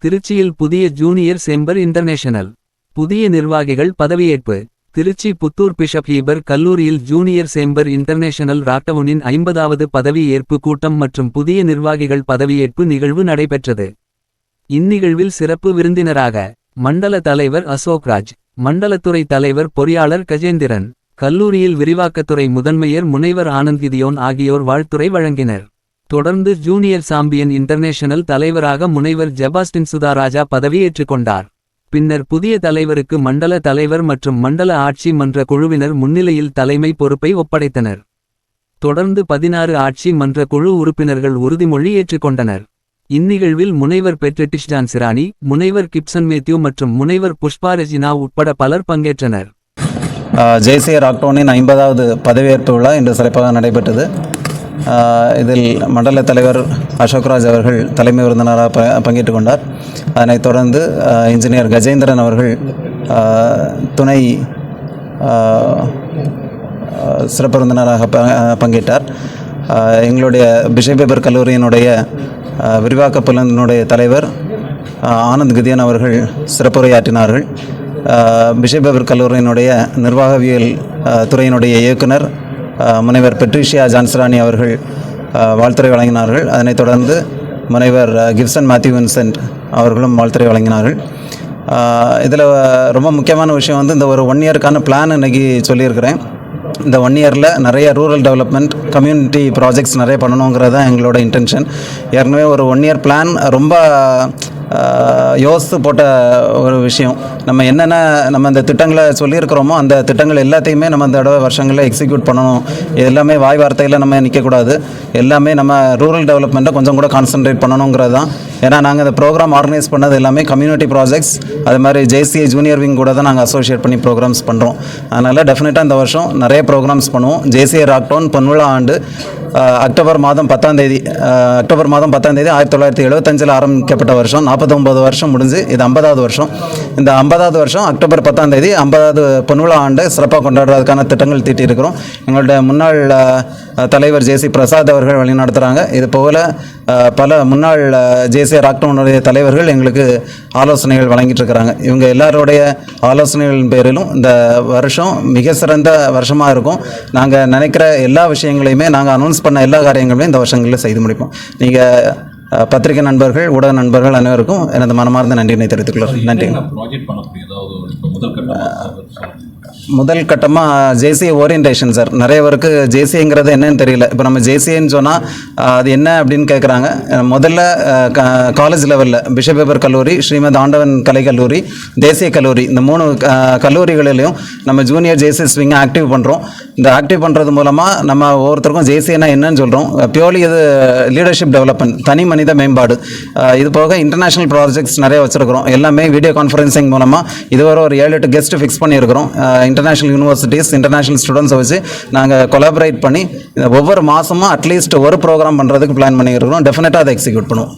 திருச்சியில் புதிய junior chamber international புதிய நிர்வாகிகள் பதவியேற்பு. திருச்சி புத்தூர் பிஷப் ஹீபர் கல்லூரியில் ஜூனியர் சேம்பர் இன்டர்நேஷனல் ராக்டவுனின் 50வது பதவி ஏற்பு கூட்டம் மற்றும் புதிய நிர்வாகிகள் பதவியேற்பு நிகழ்வு நடைபெற்றது. இந்நிகழ்வில் சிறப்பு விருந்தினராக மண்டல தலைவர் அசோக்ராஜ், மண்டலத்துறை தலைவர் பொறியாளர் கஜேந்திரன், கல்லூரியில் விரிவாக்கத்துறை முதன்மையர் முனைவர் ஆனந்த் கிதியோன் ஆகியோர் வாழ்த்துரை வழங்கினர். தொடர்ந்து ஜூனியர் சாம்பியன் இன்டர்நேஷனல் தலைவராக முனைவர் ஜெபாஸ்டின் சுதாராஜா பதவியேற்றுக் கொண்டார். பின்னர் புதிய தலைவருக்கு மண்டல தலைவர் மற்றும் மண்டல ஆட்சி மன்ற குழுவினர் முன்னிலையில் தலைமை பொறுப்பை ஒப்படைத்தனர். தொடர்ந்து 16 ஆட்சி மன்ற குழு உறுப்பினர்கள் உறுதிமொழி ஏற்றுக்கொண்டனர். இந்நிகழ்வில் முனைவர் பெட்ரெட்டிஷ் ஜான்சிராணி, முனைவர் கிப்சன் மேத்யூ மற்றும் முனைவர் புஷ்பா ரெஜினா உட்பட பலர் பங்கேற்றனர். ஜேசிஏ ராக்டவுனின் 50வது பதவியேற்பு விழா இன்று சிறப்பாக நடைபெற்றது. இதில் மண்டல தலைவர் அசோக்ராஜ் அவர்கள் தலைமை விருந்தினராக பங்கேற்று கொண்டார். அதனைத் தொடர்ந்து இன்ஜினியர் கஜேந்திரன் அவர்கள் துணை சிறப்பு விருந்தினராக பங்கேற்றார். எங்களுடைய பிஷப் ஹீபர் கல்லூரியினுடைய விரிவாக்க புலனுடைய தலைவர் ஆனந்த் கிதியோன் அவர்கள் சிறப்புரையாற்றினார்கள். பிஷப் ஹீபர் கல்லூரியினுடைய நிர்வாகவியல் துறையினுடைய இயக்குனர் முனைவர் பெட்ரிஷியா ஜான்சிராணி அவர்கள் வாழ்த்துரை வழங்கினார்கள். அதனைத் தொடர்ந்து முனைவர் கிப்சன் மேத்யூ வின்சென்ட் அவர்களும் வாழ்த்துரை வழங்கினார்கள். இதில் ரொம்ப முக்கியமான விஷயம் வந்து இந்த ஒரு 1 இயருக்கான பிளான் இன்றைக்கி சொல்லியிருக்கிறேன். இந்த 1 இயரில் நிறைய ரூரல் டெவலப்மெண்ட் கம்யூனிட்டி ப்ராஜெக்ட்ஸ் நிறைய பண்ணணுங்கிறது தான் எங்களோட இன்டென்ஷன். ஏற்கனவே ஒரு 1 இயர் பிளான் ரொம்ப யோசித்து போட்ட ஒரு விஷயம். நம்ம என்னென்ன இந்த திட்டங்களை சொல்லியிருக்கிறோமோ அந்த திட்டங்கள் எல்லாத்தையுமே நம்ம இந்த வருஷங்களில் எக்ஸிக்யூட் பண்ணணும். எல்லாமே வாய் வார்த்தையில் நம்ம நிற்கக்கூடாது. எல்லாமே நம்ம ரூரல் டெவலப்மெண்ட்டை கொஞ்சம் கூட கான்சன்ட்ரேட் பண்ணணுங்கிறது தான். ஏன்னா நாங்கள் இந்த ப்ரோக்ராம் ஆர்கனைஸ் பண்ணது எல்லாமே கம்யூனிட்டி ப்ராஜெக்ட்ஸ், அது மாதிரி ஜேசிஏ ஜூனியர் விங் கூட தான் நாங்கள் அசோசியேட் பண்ணி ப்ரோக்ராம்ஸ் பண்ணுறோம். அதனால் டெஃபினட்டாக இந்த வருஷம் நிறைய ப்ரோக்ராம்ஸ் பண்ணுவோம். ஜேசிஏ ராக்டவுன் பொன்விழா ஆண்டு அக்டோபர் மாதம் 10ஆம் தேதி 1975 ஆரம்பிக்கப்பட்ட வருஷம். 49 வருஷம் முடிஞ்சு இது 50வது வருஷம். இந்த 50வது வருஷம் அக்டோபர் 10ஆம் தேதி 50வது பொன்விழா ஆண்டு சிறப்பாக கொண்டாடுறதுக்கான திட்டங்கள் தீட்டியிருக்கிறோம். எங்களுடைய முன்னாள் தலைவர் ஜேசி பிரசாத் அவர்கள் வழிநடத்துகிறாங்க. இது போல பல முன்னாள் ஜேசிஏ ராக்டவுனுடைய தலைவர்கள் எங்களுக்கு ஆலோசனைகள் வழங்கிட்டு இருக்கிறாங்க. இவங்க எல்லாருடைய ஆலோசனைகளின் பேரிலும் இந்த வருஷம் மிக சிறந்த வருஷமாக இருக்கும். நாங்கள் நினைக்கிற எல்லா விஷயங்களையுமே நாங்கள் அனௌன்ஸ் பண்ண எல்லா காரியங்களையும் இந்த வருஷங்களில் செய்து முடிப்போம். நீங்கள் பத்திரிகை நண்பர்கள், ஊடக நண்பர்கள் அனைவருக்கும் எனது மனமார்ந்த நன்றியினை தெரிவித்துக்கொள்கிறேன். நன்றி. முதல் கட்டமாக ஜேசிஏ ஓரியன்டேஷன் சார். நிறைய பேருக்கு ஜேசிஏங்கிறது என்னன்னு தெரியல. இப்போ நம்ம ஜேசிஏன்னு சொன்னால் அது என்ன அப்படின்னு கேட்குறாங்க. முதல்ல காலேஜ் லெவலில் பிஷப் ஹீபர் கல்லூரி, ஸ்ரீமத் ஆண்டவன் கலை கல்லூரி, தேசிய கல்லூரி, இந்த 3 கல்லூரிகளிலையும் நம்ம ஜூனியர் ஜேசிஏ ஸ்விங்கை ஆக்டிவ் பண்ணுறோம். இந்த ஆக்டிவ் பண்ணுறது மூலமாக நம்ம ஒவ்வொருத்தருக்கும் ஜேசிஏனா என்னன்னு சொல்கிறோம். பியூர்லி இது லீடர்ஷிப் டெவலப்மெண்ட், தனி மனித மேம்பாடு. இது போக இன்டர்நேஷ்னல் ப்ராஜெக்ட்ஸ் நிறைய வச்சுருக்கிறோம். எல்லாமே வீடியோ கான்ஃபரன்சிங் மூலமாக இதுவரை ஒரு 7-8 கெஸ்ட் ஃபிக்ஸ் பண்ணியிருக்கிறோம். இன்டர்நேஷ்னல் யூனிவர்சிட்டிஸ், இன்டர்நேஷ்னல் ஸ்டூடெண்ட்ஸை வச்சு நாங்கள் கொலாபரேட் பண்ணி ஒவ்வொரு மாதமும் அட்லீஸ்ட் ஒரு ப்ரோக்ராம் பண்ணுறதுக்கு பிளான் பண்ணியிருக்கிறோம். டெஃபினட்டாக அதை எக்ஸிக்யூட் பண்ணுவோம்.